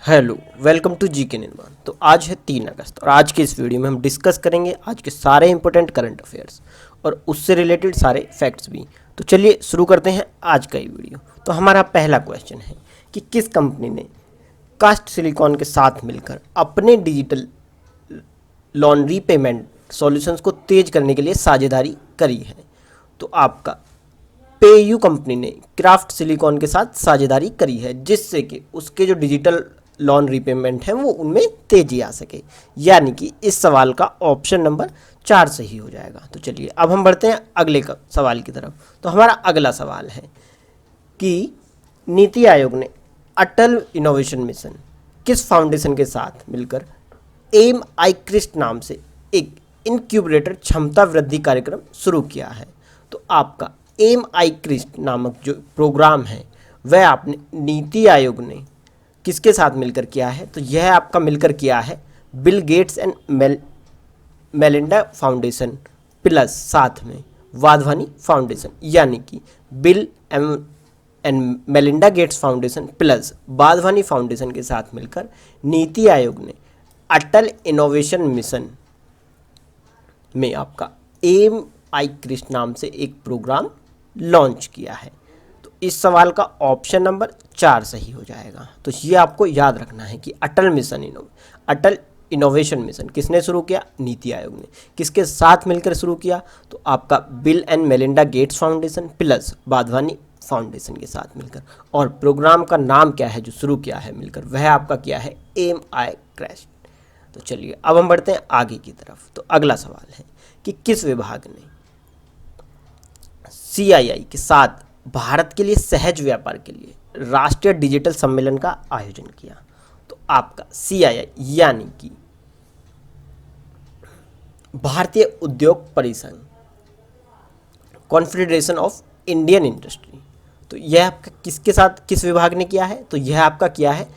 Hello, welcome to जी के निर्माण। तो आज है 3 अगस्त और आज के इस वीडियो में हम डिस्कस करेंगे आज के सारे इंपॉर्टेंट करंट अफेयर्स और उससे रिलेटेड सारे फैक्ट्स भी। तो चलिए शुरू करते हैं आज का ये वीडियो। तो हमारा पहला क्वेश्चन है कि किस कंपनी ने कास्ट सिलिकॉन के साथ मिलकर अपने डिजिटल लोन रीपेमेंट सॉल्यूशंस को तेज करने के लिए साझेदारी करी है। तो आपका पेयू कंपनी ने क्राफ्ट सिलिकॉन के साथ साझेदारी करी है, जिससे कि उसके जो डिजिटल लोन रीपेमेंट है वो उनमें तेजी आ सके। यानी कि इस सवाल का ऑप्शन नंबर 4 सही हो जाएगा। तो चलिए अब हम बढ़ते हैं अगले सवाल की तरफ। तो हमारा अगला सवाल है कि नीति आयोग ने अटल इनोवेशन मिशन किस फाउंडेशन के साथ मिलकर एम आई क्रिस्ट नाम से एक इनक्यूबरेटर क्षमता वृद्धि कार्यक्रम शुरू किया है। तो आपका एम आई क्रिस्ट नामक जो प्रोग्राम है वह आपने नीति आयोग ने किसके साथ मिलकर किया है? तो यह आपका मिलकर किया है Bill Gates and Melinda foundation plus साथ में वाधवानी फाउंडेशन, यानी कि bill and Melinda Gates foundation plus Wadhwani foundation के साथ मिलकर नीति आयोग ने अटल इनोवेशन मिशन में आपका एम आई क्रिस्ट नाम से एक प्रोग्राम लॉन्च किया है। तो इस सवाल का ऑप्शन नंबर 4 सही हो जाएगा। तो ये आपको याद रखना है कि अटल इनोवेशन मिशन किसने शुरू किया? नीति आयोग ने। किसके साथ मिलकर शुरू किया? तो आपका bill and Melinda Gates foundation plus Wadhwani foundation के साथ मिलकर। और प्रोग्राम का नाम क्या है जो शुरू किया है मिलकर? वह आपका किया है एम आई क्रिस्ट। तो चलिए अब हम बढ़ते हैं आगे की तरफ। तो अगला सवाल है कि किस विभाग ने CII के साथ भारत के लिए सहज व्यापार के लिए राष्ट्रीय डिजिटल सम्मेलन का आयोजन किया? तो आपका CII यानी कि भारतीय उद्योग परिसंघ, कॉन्फेडरेशन ऑफ इंडियन इंडस्ट्री। तो यह आपका किसके साथ, किस विभाग ने किया है? तो यह आपका किया है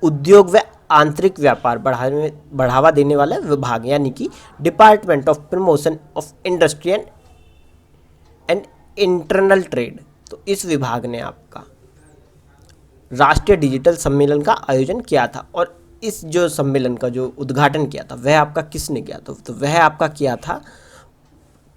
उद्योग व आंतरिक व्यापार बढ़ावा देने वाला विभाग, यानी कि department of promotion of industry and internal trade. तो इस विभाग ने आपका राष्ट्रीय डिजिटल सम्मेलन का आयोजन किया था और इस जो सम्मेलन का जो उद्घाटन किया था वह आपका किसने किया था? तो वह आपका किया था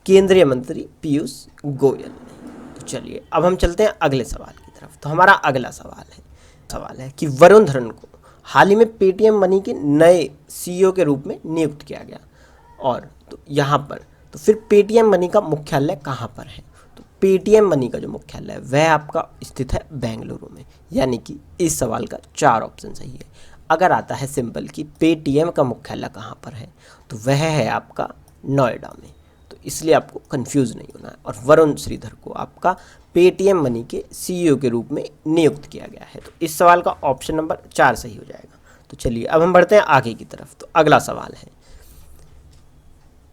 केंद्रीय मंत्री पीयूष गोयल ने। तो चलिए अब हम चलते हैं अगले सवाल की तरफ। तो हमारा अगला सवाल है कि वरुण धवन को हाल ही में पेटीएम मनी के नए CEO के रूप में नियुक्त किया गया। और तो यहाँ पर तो फिर पेटीएम मनी का मुख्यालय कहाँ पर है? तो पेटीएम मनी का जो मुख्यालय है वह आपका स्थित है बेंगलुरु में। यानी कि इस सवाल का 4 ऑप्शन सही है। अगर आता है सिंपल कि पेटीएम का मुख्यालय कहाँ पर है, तो वह है आपका नोएडा में। तो इसलिए आपको कंफ्यूज नहीं होना है। और वरुण श्रीधर को आपका पेटीएम मनी के CEO के रूप में नियुक्त किया गया है। तो इस सवाल का ऑप्शन नंबर 4 सही हो जाएगा। तो चलिए अब हम बढ़ते हैं आगे की तरफ। तो अगला सवाल है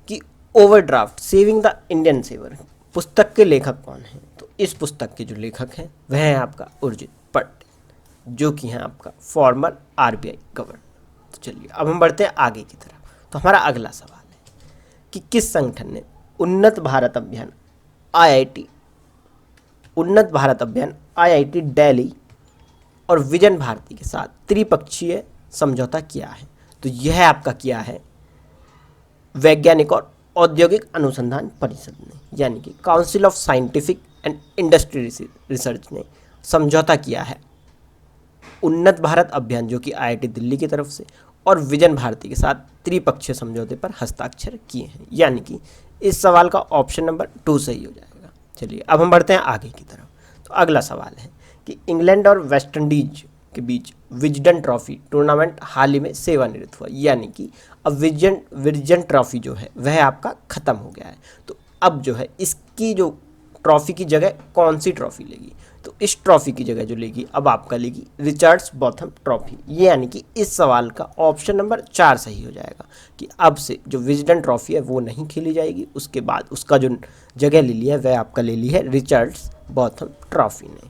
कि overdraft saving the Indian saver पुस्तक के लेखक कौन है? तो इस पुस्तक के जो लेखक हैं वह है आपका उर्जित पटेल, जो कि हैं आपका फॉर्मर RBI गवर्नर। तो चलिए अब हम बढ़ते हैं आगे की तरफ। तो हमारा अगला सवाल है कि किस संगठन ने उन्नत भारत अभियान IIT दिल्ली और विजन भारती के साथ त्रिपक्षीय समझौता किया है? तो यह आपका किया है वैज्ञानिक और औद्योगिक अनुसंधान परिषद ने, यानी कि council of scientific and industry research ने समझौता किया है उन्नत भारत अभियान, जो कि IIT दिल्ली की तरफ से और विजन भारती के साथ त्रिपक्षीय समझौते पर हस्ताक्षर किए हैं। यानी कि इस सवाल का ऑप्शन नंबर 2 सही हो जाएगा। चलिए अब हम बढ़ते हैं आगे की तरफ। तो अगला सवाल है कि इंग्लैंड और वेस्ट इंडीज के बीच विजडन ट्रॉफी टूर्नामेंट हाल ही में सेवानिवृत्त हुआ। यानी कि अब विजडन ट्रॉफी जो है वह आपका ख़त्म हो गया है। तो अब जो है इसकी जो ट्रॉफी की जगह कौन सी ट्रॉफी लेगी? तो इस ट्रॉफी की जगह जो लेगी अब आपका लेगी रिचर्ड्स बॉथम ट्रॉफी। ये यानी कि इस सवाल का ऑप्शन नंबर 4 सही हो जाएगा कि अब से जो विजडन ट्रॉफी है वो नहीं खेली जाएगी। उसके बाद उसका जो जगह ले लिया है वह आपका ले ली है रिचर्ड्स बॉथम ट्रॉफी ने।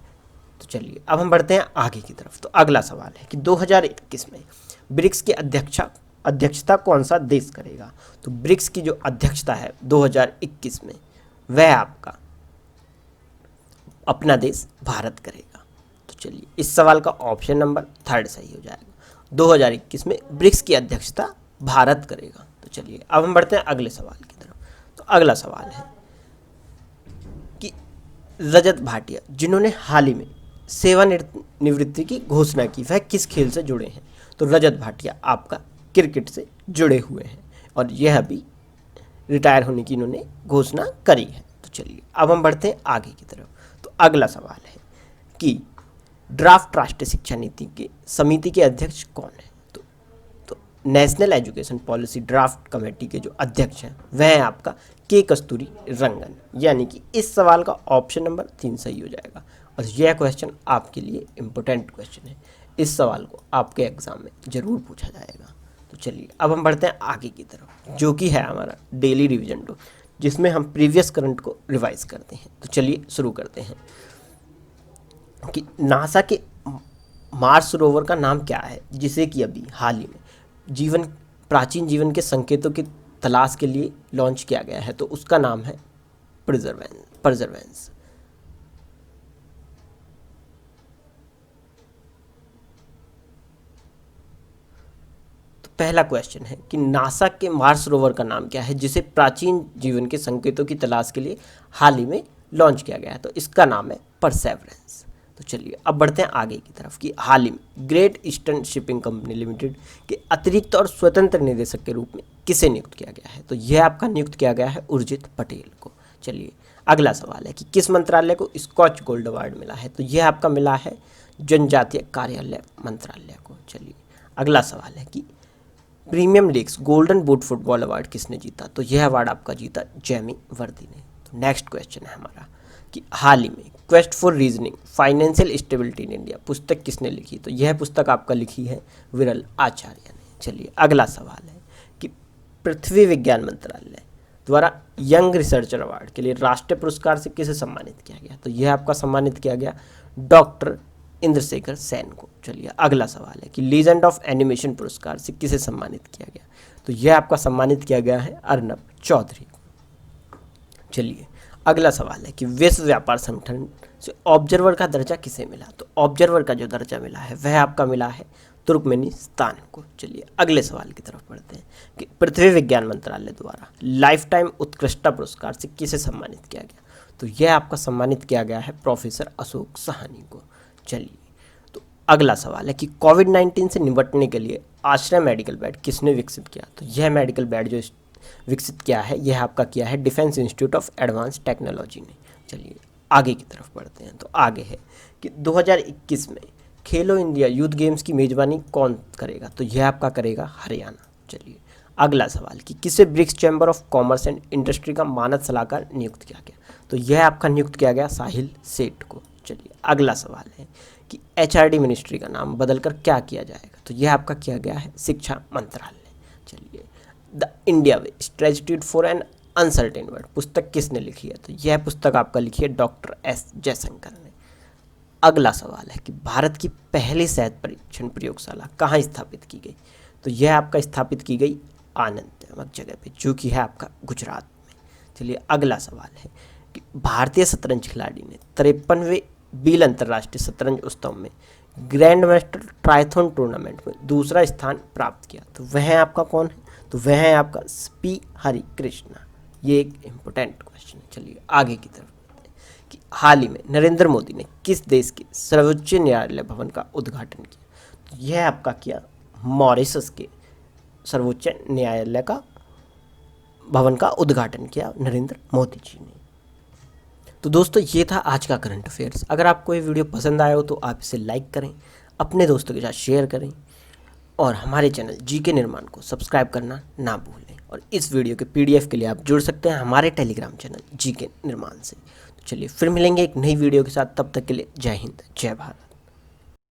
तो चलिए अब हम बढ़ते हैं आगे की तरफ। तो अगला सवाल है कि 2021 में ब्रिक्स की अध्यक्षता कौन सा देश करेगा? तो ब्रिक्स की जो अध्यक्षता है 2021 में वह आपका अपना देश भारत करेगा। तो चलिए इस सवाल का ऑप्शन नंबर 3 सही हो जाएगा। 2021 में ब्रिक्स की अध्यक्षता भारत करेगा। तो चलिए अब हम बढ़ते हैं अगले सवाल की तरफ। तो अगला सवाल है कि रजत भाटिया जिन्होंने हाल ही में सेवानिवृत्ति की घोषणा की, वह किस खेल से जुड़े हैं? तो रजत भाटिया आपका क्रिकेट से जुड़े हुए हैं और यह अभी रिटायर होने की इन्होंने घोषणा करी है। तो चलिए अब हम बढ़ते हैं आगे की तरफ। तो अगला सवाल है कि ड्राफ्ट राष्ट्रीय शिक्षा नीति के समिति के अध्यक्ष कौन है? तो national education policy draft committee के जो अध्यक्ष हैं वह है आपका के कस्तूरी रंगन, यानी कि इस सवाल का ऑप्शन नंबर 3 सही हो जाएगा। और यह क्वेश्चन आपके लिए इम्पोर्टेंट क्वेश्चन है, इस सवाल को आपके एग्जाम में जरूर पूछा जाएगा। तो चलिए अब हम बढ़ते हैं आगे की तरफ, जो कि है हमारा डेली रिवीजन टू, जिसमें हम प्रीवियस करंट को रिवाइज करते हैं। तो चलिए शुरू करते हैं कि नासा के मार्स रोवर का नाम क्या है, जिसे कि अभी हाल ही में प्राचीन जीवन के संकेतों की तलाश के लिए लॉन्च किया गया है। तो उसका नाम है परसेवरेंस। तो पहला क्वेश्चन है कि नासा के मार्स रोवर का नाम क्या है, जिसे प्राचीन जीवन के संकेतों की तलाश के लिए हाल ही में लॉन्च किया गया है? तो इसका नाम है परसेवरेंस। तो चलिए अब बढ़ते हैं आगे की तरफ कि हाल ही में great eastern shipping company limited के अतिरिक्त और स्वतंत्र निदेशक के रूप में किसे नियुक्त किया गया है? तो यह आपका नियुक्त किया गया है उर्जित पटेल को। चलिए अगला सवाल है कि किस मंत्रालय को स्कॉच गोल्ड अवार्ड मिला है? तो यह आपका मिला है जनजातीय कार्यालय मंत्रालय को। चलिए अगला सवाल है कि premium leagues golden boot football award किसने जीता? तो यह अवार्ड आपका जीता जेमी वर्दी ने। तो नेक्स्ट क्वेश्चन है हमारा कि हाल ही में quest for reasoning financial stability in India पुस्तक किसने लिखी? तो यह पुस्तक आपका लिखी है विरल आचार्य ने। चलिए अगला सवाल है कि पृथ्वी विज्ञान मंत्रालय द्वारा यंग रिसर्चर अवार्ड के लिए राष्ट्रीय पुरस्कार से किसे सम्मानित किया गया? तो यह आपका सम्मानित किया गया डॉक्टर इंद्रशेखर सेन को। चलिए अगला सवाल है कि लीजेंड ऑफ एनिमेशन पुरस्कार से किसे सम्मानित किया गया? तो यह आपका सम्मानित किया गया है अर्नब चौधरी को। चलिए अगला सवाल है कि विश्व व्यापार संगठन से ऑब्जर्वर का दर्जा किसे मिला? तो ऑब्जर्वर का जो दर्जा मिला है वह आपका मिला है तुर्कमेनिस्तान को। चलिए अगले सवाल की तरफ बढ़ते हैं कि पृथ्वी विज्ञान मंत्रालय द्वारा लाइफ टाइम उत्कृष्टता पुरस्कार से किसे सम्मानित किया गया? तो यह आपका सम्मानित किया गया है प्रोफेसर अशोक साहनी को। चलिए तो अगला सवाल है कि कोविड-19 से निपटने के लिए आश्रय मेडिकल बेड किसने विकसित किया? तो यह मेडिकल बेड जो विकसित किया है यह आपका किया है defence institute of advance technology ने। चलिए आगे की तरफ बढ़ते हैं। तो आगे है कि 2021 में खेलो इंडिया यूथ गेम्स की मेजबानी कौन करेगा? तो यह आपका करेगा हरियाणा। चलिए अगला सवाल कि किसे BRICS chamber of commerce and industry का मानद सलाहकार नियुक्त किया गया? तो यह आपका नियुक्त किया गया साहिल सेठ को। चलिए अगला सवाल है कि एचआरडी मिनिस्ट्री का नाम बदलकर क्या किया जाएगा? तो यह आपका किया गया है शिक्षा मंत्रालय। चलिए the India way strategy for an uncertain world पुस्तक किसने लिखी है? तो यह पुस्तक आपका लिखी है डॉक्टर एस जयशंकर ने। अगला सवाल है कि भारत की पहली सेहत परीक्षण प्रयोगशाला कहाँ स्थापित की गई? तो यह आपका स्थापित की गई आनंद नामक जगह पे, जो कि है आपका गुजरात में। चलिए अगला सवाल है कि भारतीय शतरंज खिलाड़ी ने 53वें बील अंतर्राष्ट्रीय शतरंज उत्सव में ग्रैंड मास्टर ट्रायथन टूर्नामेंट में दूसरा स्थान प्राप्त किया। तो वह आपका कौन है? तो वह है आपका पी हरि कृष्णा। ये एक इम्पोर्टेंट क्वेश्चन है। चलिए आगे की तरफ बढ़ते हैं कि हाल ही में नरेंद्र मोदी ने किस देश के सर्वोच्च न्यायालय भवन का उद्घाटन किया? तो यह आपका किया मॉरिशस के सर्वोच्च न्यायालय का भवन का उद्घाटन किया नरेंद्र मोदी जी ने। तो दोस्तों ये था आज का करंट अफेयर्स। अगर आपको ये वीडियो पसंद आया हो तो आप इसे लाइक करें, अपने दोस्तों के साथ शेयर करें और हमारे चैनल जीके निर्माण को सब्सक्राइब करना ना भूलें। और इस वीडियो के पीडीएफ के लिए आप जुड़ सकते हैं हमारे टेलीग्राम चैनल जीके निर्माण से। तो चलिए फिर मिलेंगे एक नई वीडियो के साथ, तब तक के लिए जय हिंद जय भारत।